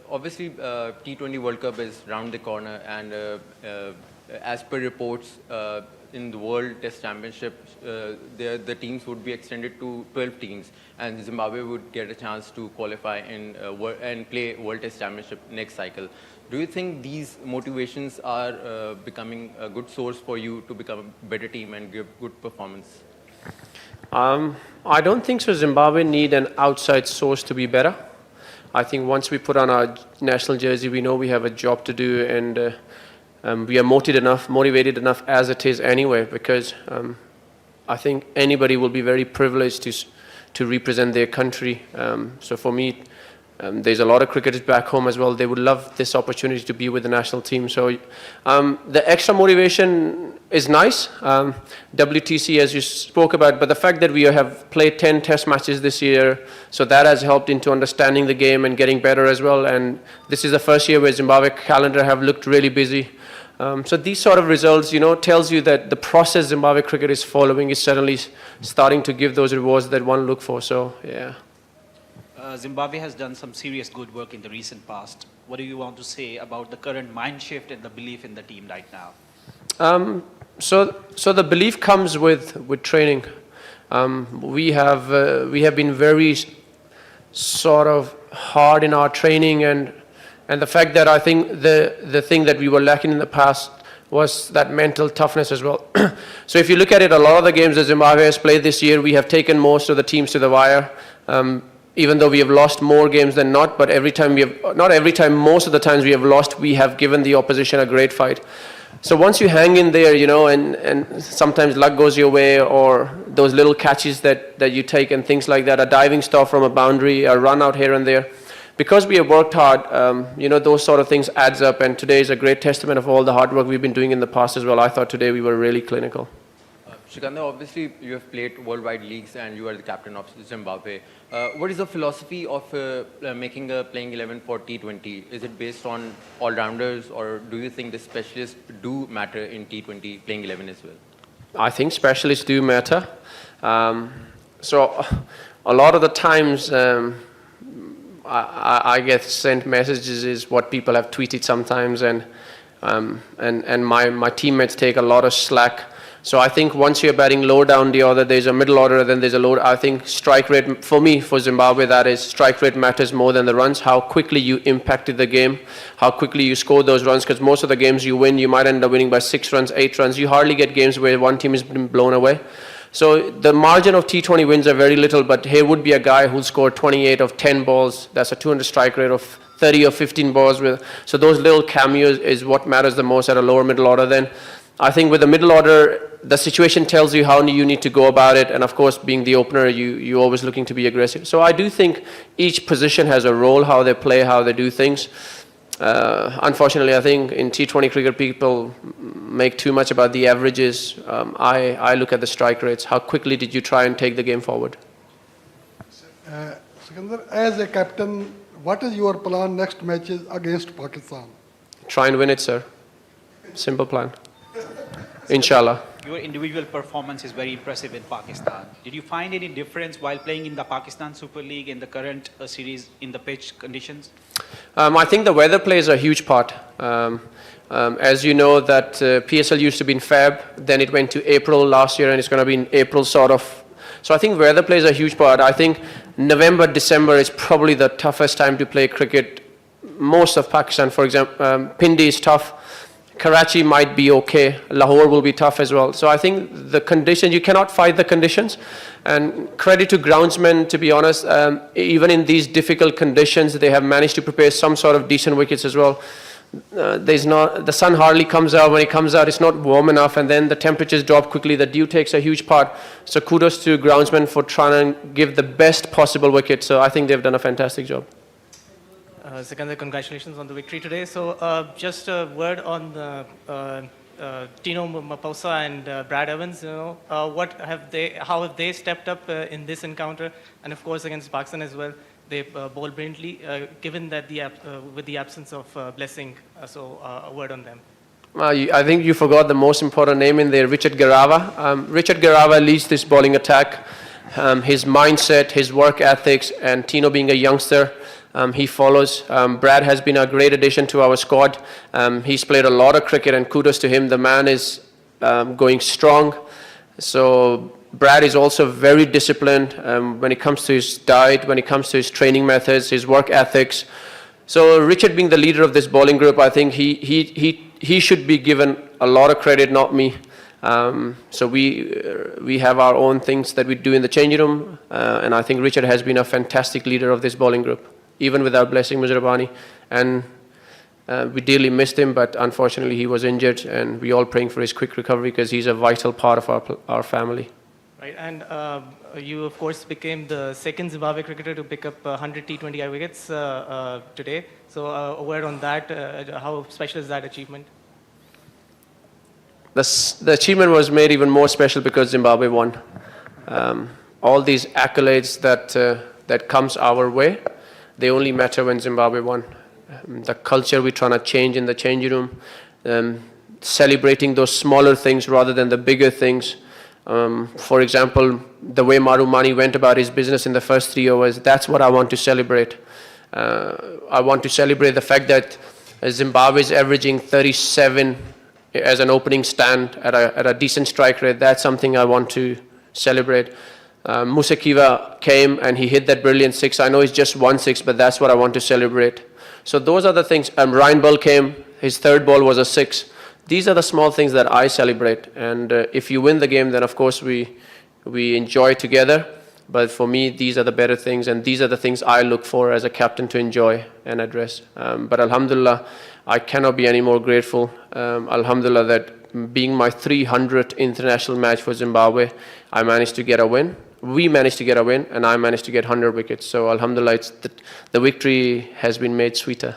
obviously, T20 World Cup is round the corner, and as per reports, in the World Test Championship, the teams would be extended to 12 teams, and Zimbabwe would get a chance to qualify and play World Test Championship next cycle. Do you think these motivations are becoming a good source for you to become a better team and give good performance? I don't think so. Zimbabwe need an outside source to be better. I think once we put on our national jersey, we know we have a job to do, and we are motivated enough as it is anyway, because I think anybody will be very privileged to represent their country. So for me, there's a lot of cricketers back home as well. They would love this opportunity to be with the national team. So the extra motivation is nice. WTC, as you spoke about, but the fact that we have played 10 test matches this year, so that has helped into understanding the game and getting better as well. And this is the first year where Zimbabwe calendar have looked really busy. So these sort of results, tells you that the process Zimbabwe cricket is following is suddenly starting to give those rewards that one look for. So, yeah. Zimbabwe has done some serious good work in the recent past. What do you want to say about the current mind shift and the belief in the team right now? So the belief comes with training. We have been very sort of hard in our training, and the fact that I think the thing that we were lacking in the past was that mental toughness as well. So if you look at it, a lot of the games that Zimbabwe has played this year, we have taken most of the teams to the wire. Even though we have lost more games than not, but most of the times we have lost, we have given the opposition a great fight. So once you hang in there, and sometimes luck goes your way, or those little catches that you take and things like that, a diving stop from a boundary, a run out here and there, because we have worked hard, those sort of things adds up, and today is a great testament of all the hard work we've been doing in the past as well. I thought today we were really clinical. Sikandar, obviously you have played worldwide leagues and you are the captain of Zimbabwe. What is the philosophy of making a playing 11 for T20? Is it based on all-rounders, or do you think the specialists do matter in T20 playing 11 as well? I think specialists do matter. So a lot of the times I get sent messages is what people have tweeted sometimes, and my teammates take a lot of slack. So I think once you're batting low down the order, there's a middle order, then there's a low. I think strike rate, for me, for Zimbabwe, that is, strike rate matters more than the runs. How quickly you impacted the game, how quickly you score those runs, because most of the games you win, you might end up winning by 6 runs, 8 runs. You hardly get games where one team has been blown away. So the margin of T20 wins are very little, but here would be a guy who'll score 28 of 10 balls. That's a 200 strike rate of 30 or 15 balls. So those little cameos is what matters the most at a lower middle order. Then I think with the middle order, the situation tells you how you need to go about it, and of course, being the opener, you're always looking to be aggressive. So I do think each position has a role, how they play, how they do things. Unfortunately, I think in T20 cricket, people make too much about the averages. I look at the strike rates. How quickly did you try and take the game forward? Sikandar, as a captain, what is your plan next matches against Pakistan? Try and win it, sir. Simple plan. Inshallah. Your individual performance is very impressive in Pakistan. Did you find any difference while playing in the Pakistan Super League in the current series in the pitch conditions? I think the weather plays a huge part. As you know, that PSL used to be in Feb, then it went to April last year, and it's going to be in April sort of. So I think weather plays a huge part. I think November, December is probably the toughest time to play cricket. Most of Pakistan, for example, Pindi is tough. Karachi might be okay. Lahore will be tough as well. So I think the conditions, you cannot fight the conditions. And credit to groundsmen, to be honest, even in these difficult conditions, they have managed to prepare some sort of decent wickets as well. The sun hardly comes out. When it comes out, it's not warm enough, and then the temperatures drop quickly. The dew takes a huge part. So kudos to groundsmen for trying to give the best possible wicket. So I think they've done a fantastic job. Sikandar, congratulations on the victory today. So just a word on Tino Maphosa and Brad Evans. How have they stepped up in this encounter, and of course against Pakistan as well? They bowled brilliantly, given that with the absence of Blessing. So a word on them. I think you forgot the most important name in there, Richard Garava. Richard Garava leads this bowling attack. his mindset, his work ethics, and Tino being a youngster, he follows. Brad has been a great addition to our squad. He's played a lot of cricket, and kudos to him. The man is going strong. So Brad is also very disciplined when it comes to his diet, when it comes to his training methods, his work ethics. So Richard being the leader of this bowling group, I think he should be given a lot of credit, not me. So we have our own things that we do in the changing room, and I think Richard has been a fantastic leader of this bowling group, even without blessing Muzrabani. And we dearly missed him, but unfortunately he was injured, and we all praying for his quick recovery because he's a vital part of our family. Right, and you of course became the second Zimbabwe cricketer to pick up 100 T20I wickets today. So a word on that, how special is that achievement? The achievement was made even more special because Zimbabwe won. All these accolades that comes our way, they only matter when Zimbabwe won. The culture we're trying to change in the changing room, celebrating those smaller things rather than the bigger things. For example, the way Marumani went about his business in the first 3 overs, that's what I want to celebrate. I want to celebrate the fact that Zimbabwe is averaging 37 as an opening stand at a decent strike rate. That's something I want to celebrate. Musa Kiva came and he hit that brilliant six. I know it's just 1 6, but that's what I want to celebrate. So those are the things. Ryan Bull came, his third ball was a 6. These are the small things that I celebrate. And if you win the game, then of course we enjoy together. But for me, these are the better things, and these are the things I look for as a captain to enjoy and address. But Alhamdulillah, I cannot be any more grateful. Alhamdulillah, that being my 300th international match for Zimbabwe, I managed to get a win. We managed to get a win, and I managed to get 100 wickets. So Alhamdulillah, the victory has been made sweeter.